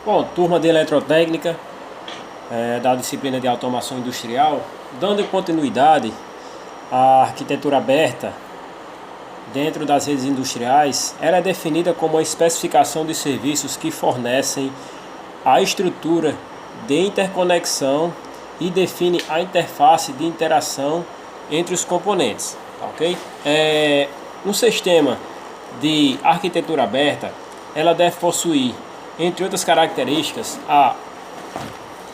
Bom, turma de eletrotécnica, da disciplina de automação industrial, dando continuidade à arquitetura aberta dentro das redes industriais, ela é definida como a especificação de serviços que fornecem a estrutura de interconexão e define a interface de interação entre os componentes, ok? Um sistema de arquitetura aberta, ela deve possuir, entre outras características, a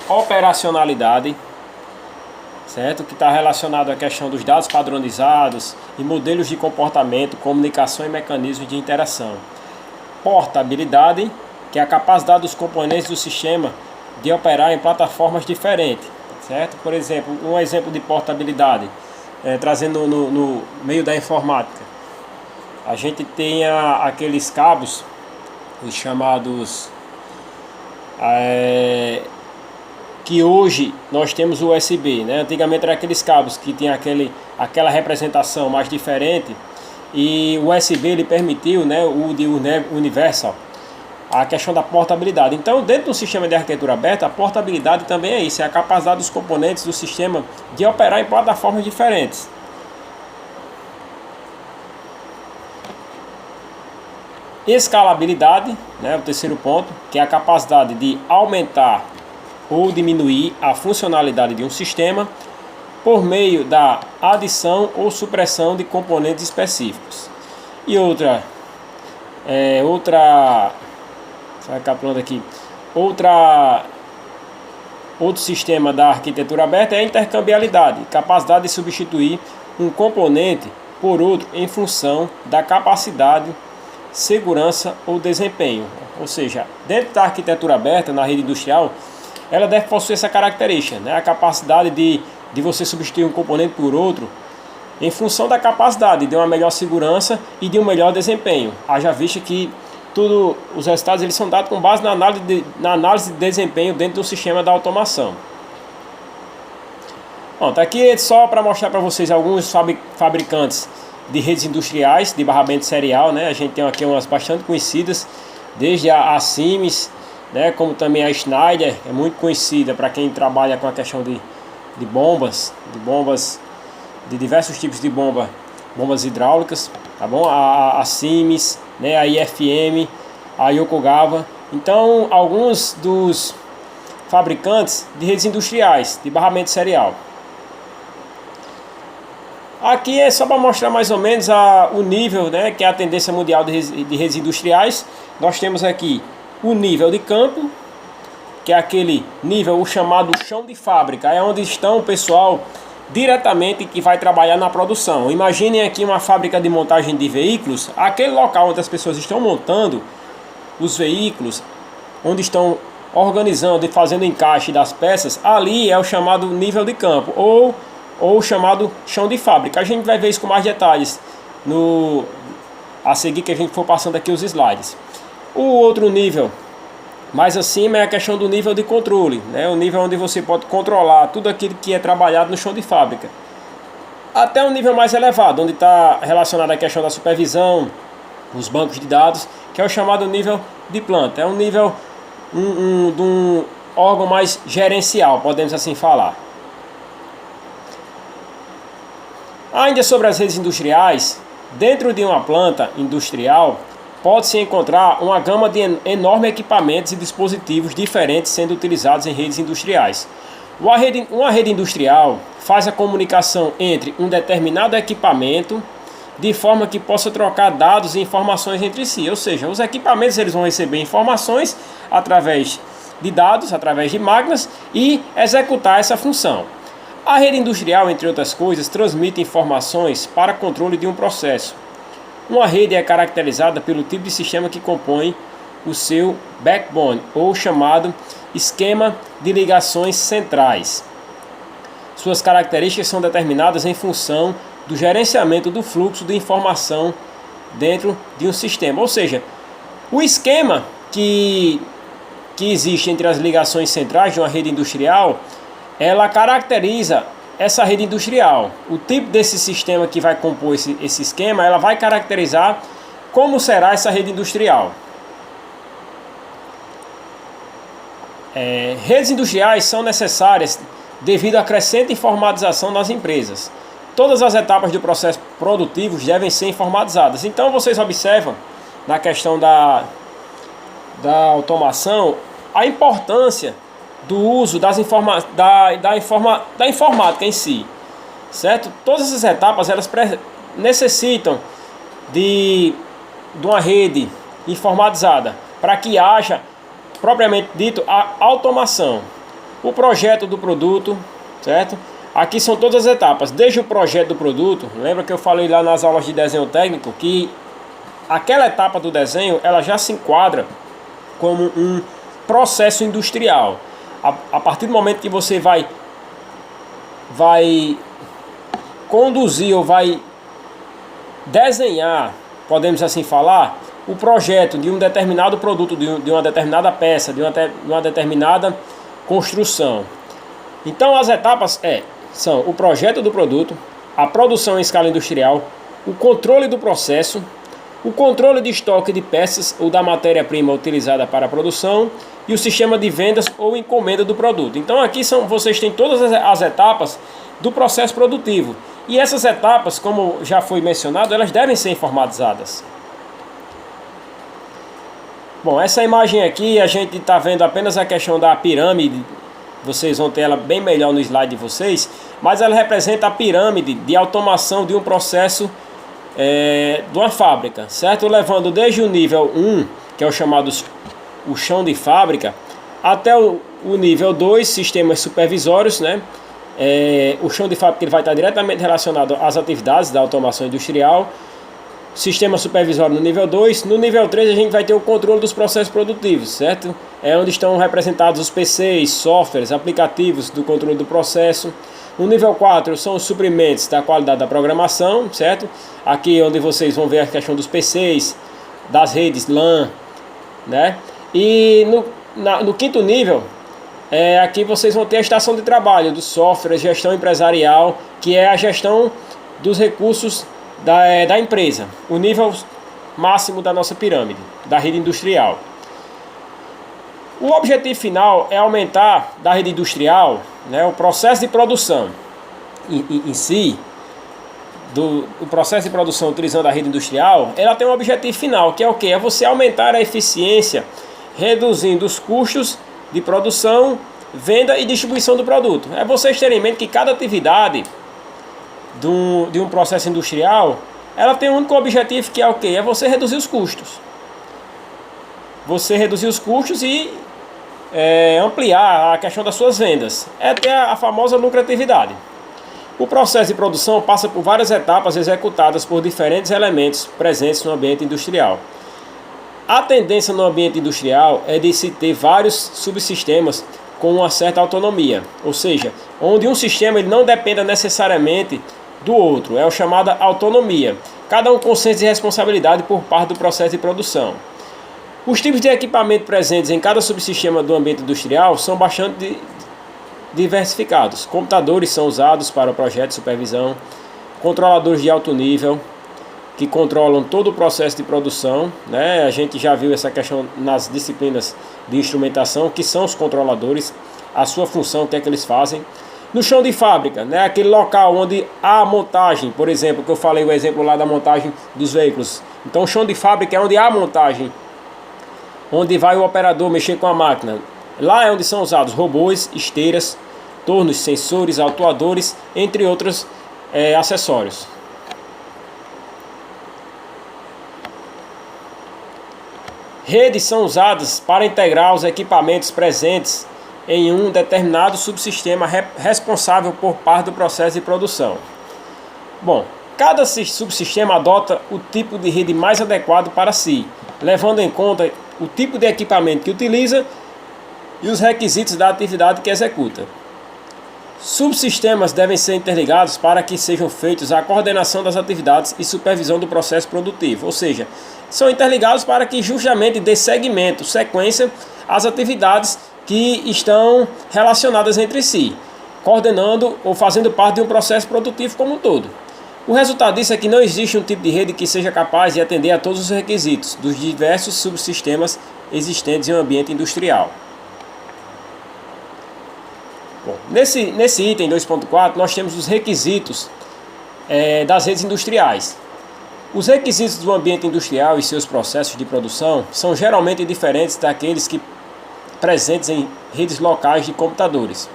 operacionalidade, certo? Que está relacionado à questão dos dados padronizados e modelos de comportamento, comunicação e mecanismos de interação. Portabilidade, que é a capacidade dos componentes do sistema de operar em plataformas diferentes, certo? Por exemplo, um exemplo de portabilidade, trazendo no meio da informática, a gente tem aqueles cabos, os chamados, que hoje nós temos o USB, né? Antigamente eram aqueles cabos que tinha aquela representação mais diferente, e o USB ele permitiu, né, o de Universal, a questão da portabilidade. Então, dentro do sistema de arquitetura aberta, a portabilidade também é isso, é a capacidade dos componentes do sistema de operar em plataformas diferentes. Escalabilidade, né, o terceiro ponto, que é a capacidade de aumentar ou diminuir a funcionalidade de um sistema por meio da adição ou supressão de componentes específicos. E outro sistema da arquitetura aberta é a intercambiabilidade, capacidade de substituir um componente por outro em função da capacidade, segurança ou desempenho. Ou seja, dentro da arquitetura aberta, na rede industrial, ela deve possuir essa característica, né? A capacidade de você substituir um componente por outro em função da capacidade de uma melhor segurança e de um melhor desempenho. Haja vista que os resultados eles são dados com base na análise de desempenho dentro do sistema da automação. Bom, tá aqui só para mostrar para vocês alguns fabricantes de redes industriais de barramento serial, né? A gente tem aqui umas bastante conhecidas, desde a Siemens, né, como também a Schneider, é muito conhecida para quem trabalha com a questão de bombas, de diversos tipos de bombas hidráulicas, tá bom? A Siemens, né, a IFM, a Yokogawa. Então, alguns dos fabricantes de redes industriais de barramento serial. Aqui é só para mostrar mais ou menos o nível, né, que é a tendência mundial de redes industriais. Nós temos aqui o nível de campo, que é aquele nível, o chamado chão de fábrica, é onde estão o pessoal diretamente que vai trabalhar na produção. Imaginem aqui uma fábrica de montagem de veículos, aquele local onde as pessoas estão montando os veículos, onde estão organizando e fazendo encaixe das peças, ali é o chamado nível de campo, ou o chamado chão de fábrica. A gente vai ver isso com mais detalhes a seguir que a gente for passando aqui os slides. O outro nível mais acima é a questão do nível de controle, né? O nível onde você pode controlar tudo aquilo que é trabalhado no chão de fábrica. Até um nível mais elevado, onde está relacionado à questão da supervisão, os bancos de dados, que é o chamado nível de planta. É um nível de um órgão mais gerencial, podemos assim falar. Ainda sobre as redes industriais, dentro de uma planta industrial, pode-se encontrar uma gama de enormes equipamentos e dispositivos diferentes sendo utilizados em redes industriais. Uma rede industrial faz a comunicação entre um determinado equipamento de forma que possa trocar dados e informações entre si. Ou seja, os equipamentos eles vão receber informações através de dados, através de máquinas e executar essa função. A rede industrial, entre outras coisas, transmite informações para controle de um processo. Uma rede é caracterizada pelo tipo de sistema que compõe o seu backbone, ou chamado esquema de ligações centrais. Suas características são determinadas em função do gerenciamento do fluxo de informação dentro de um sistema. Ou seja, o esquema que existe entre as ligações centrais de uma rede industrial, ela caracteriza essa rede industrial. O tipo desse sistema que vai compor esse esquema, ela vai caracterizar como será essa rede industrial. Redes industriais são necessárias devido à crescente informatização das empresas. Todas as etapas do processo produtivo devem ser informatizadas. Então vocês observam na questão da automação a importância do uso da informática em si, certo? Todas essas etapas elas necessitam de uma rede informatizada para que haja propriamente dito a automação. O projeto do produto, certo? Aqui são todas as etapas, desde o projeto do produto. Lembra que eu falei lá nas aulas de desenho técnico que aquela etapa do desenho ela já se enquadra como um processo industrial. A partir do momento que você vai conduzir ou vai desenhar, podemos assim falar, o projeto de um determinado produto, de uma determinada peça, de uma determinada construção. Então as etapas são o projeto do produto, a produção em escala industrial, o controle do processo, o controle de estoque de peças ou da matéria-prima utilizada para a produção e o sistema de vendas ou encomenda do produto. Então aqui vocês têm todas as etapas do processo produtivo. E essas etapas, como já foi mencionado, elas devem ser informatizadas. Bom, essa imagem aqui a gente está vendo apenas a questão da pirâmide. Vocês vão ter ela bem melhor no slide de vocês. Mas ela representa a pirâmide de automação de um processo de uma fábrica, certo? Levando desde o nível 1, que é o chamado o chão de fábrica, até o nível 2, sistemas supervisórios, né? O chão de fábrica ele vai estar diretamente relacionado às atividades da automação industrial. Sistema supervisório no nível 2. No nível 3 a gente vai ter o controle dos processos produtivos, certo? É onde estão representados os PCs, softwares, aplicativos do controle do processo. No nível 4 são os suprimentos da qualidade da programação, certo? Aqui onde vocês vão ver a questão dos PCs, das redes LAN, né? E no quinto nível, aqui vocês vão ter a estação de trabalho do software, gestão empresarial, que é a gestão dos recursos da empresa, o nível máximo da nossa pirâmide, da rede industrial. O objetivo final é aumentar da rede industrial, né, o processo de produção em si, o processo de produção utilizando a rede industrial, ela tem um objetivo final, que é o quê? É você aumentar a eficiência, reduzindo os custos de produção, venda e distribuição do produto. É vocês terem em mente que cada atividade de um processo industrial, ela tem um único objetivo, que é o quê? É você reduzir os custos. Você reduzir os custos e ampliar a questão das suas vendas. É ter a famosa lucratividade. O processo de produção passa por várias etapas executadas por diferentes elementos presentes no ambiente industrial. A tendência no ambiente industrial é de se ter vários subsistemas com uma certa autonomia, ou seja, onde um sistema ele não dependa necessariamente do outro, é o chamada autonomia. Cada um com senso de responsabilidade por parte do processo de produção. Os tipos de equipamento presentes em cada subsistema do ambiente industrial são bastante diversificados. Computadores são usados para o projeto de supervisão, controladores de alto nível, que controlam todo o processo de produção, né? A gente já viu essa questão nas disciplinas de instrumentação, que são os controladores, a sua função, o que é que eles fazem. No chão de fábrica, né? Aquele local onde há a montagem, por exemplo, que eu falei o exemplo lá da montagem dos veículos. Então o chão de fábrica é onde há a montagem, onde vai o operador mexer com a máquina. Lá é onde são usados robôs, esteiras, tornos, sensores, autuadores, entre outros acessórios. Redes são usadas para integrar os equipamentos presentes em um determinado subsistema responsável por parte do processo de produção. Bom, cada subsistema adota o tipo de rede mais adequado para si, levando em conta o tipo de equipamento que utiliza e os requisitos da atividade que executa. Subsistemas devem ser interligados para que sejam feitos a coordenação das atividades e supervisão do processo produtivo, ou seja, são interligados para que justamente dê segmento, sequência às atividades que estão relacionadas entre si, coordenando ou fazendo parte de um processo produtivo como um todo. O resultado disso é que não existe um tipo de rede que seja capaz de atender a todos os requisitos dos diversos subsistemas existentes em um ambiente industrial. Bom, nesse item 2.4 nós temos os requisitos das redes industriais. Os requisitos do ambiente industrial e seus processos de produção são geralmente diferentes daqueles que presentes em redes locais de computadores.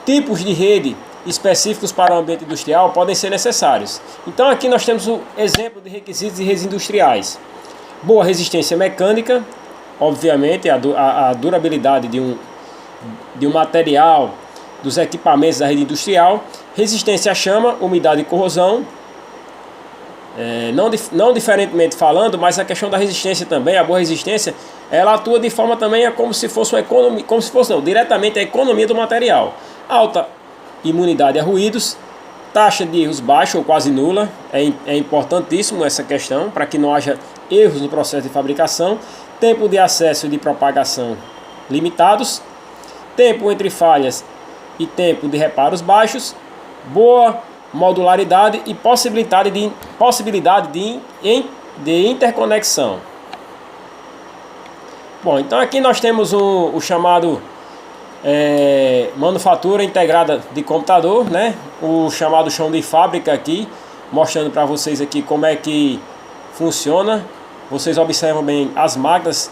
Tipos de rede específicos para o ambiente industrial podem ser necessários. Então aqui nós temos o exemplo de requisitos de redes industriais. Boa resistência mecânica, obviamente a durabilidade de um material, dos equipamentos da rede industrial. Resistência à chama, umidade e corrosão. Não diferentemente falando, mas a questão da resistência também, a boa resistência, ela atua de forma também como se fosse uma economia, diretamente a economia do material. Alta imunidade a ruídos, taxa de erros baixa ou quase nula, é importantíssimo essa questão, para que não haja erros no processo de fabricação. Tempo de acesso e de propagação limitados, tempo entre falhas e tempo de reparos baixos, boa modularidade e possibilidade de interconexão. Bom, então aqui nós temos o chamado manufatura integrada de computador, né? O chamado chão de fábrica aqui, mostrando para vocês aqui como é que funciona. Vocês observam bem as máquinas,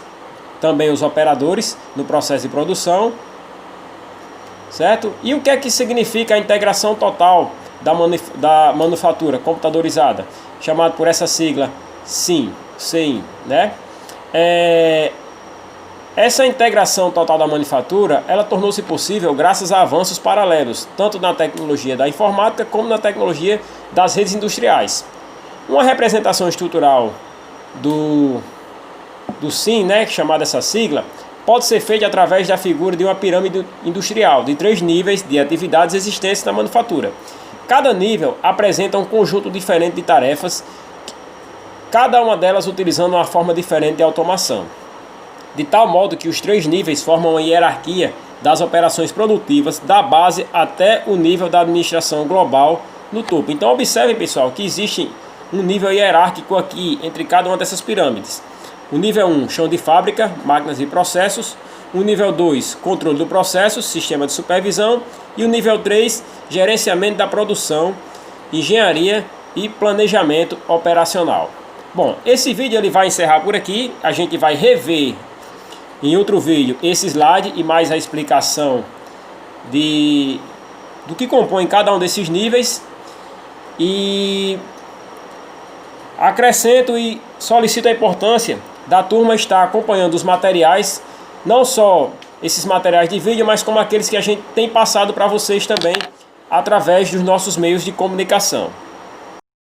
também os operadores no processo de produção, certo? E o que é que significa a integração total da manufatura computadorizada, chamado por essa sigla CIM, né? Essa integração total da manufatura, ela tornou-se possível graças a avanços paralelos, tanto na tecnologia da informática como na tecnologia das redes industriais. Uma representação estrutural do CIM, né, chamada essa sigla, pode ser feita através da figura de uma pirâmide industrial de 3 níveis de atividades existentes na manufatura. Cada nível apresenta um conjunto diferente de tarefas, cada uma delas utilizando uma forma diferente de automação, de tal modo que os 3 níveis formam a hierarquia das operações produtivas, da base até o nível da administração global no topo. Então observem, pessoal, que existe um nível hierárquico aqui entre cada uma dessas pirâmides. O nível 1, chão de fábrica, máquinas e processos. O nível 2, controle do processo, sistema de supervisão. E o nível 3, gerenciamento da produção, engenharia e planejamento operacional. Bom, esse vídeo ele vai encerrar por aqui. A gente vai rever em outro vídeo esse slide e mais a explicação do que compõe cada um desses níveis. E acrescento e solicito a importância da turma estar acompanhando os materiais, não só esses materiais de vídeo, mas como aqueles que a gente tem passado para vocês também através dos nossos meios de comunicação.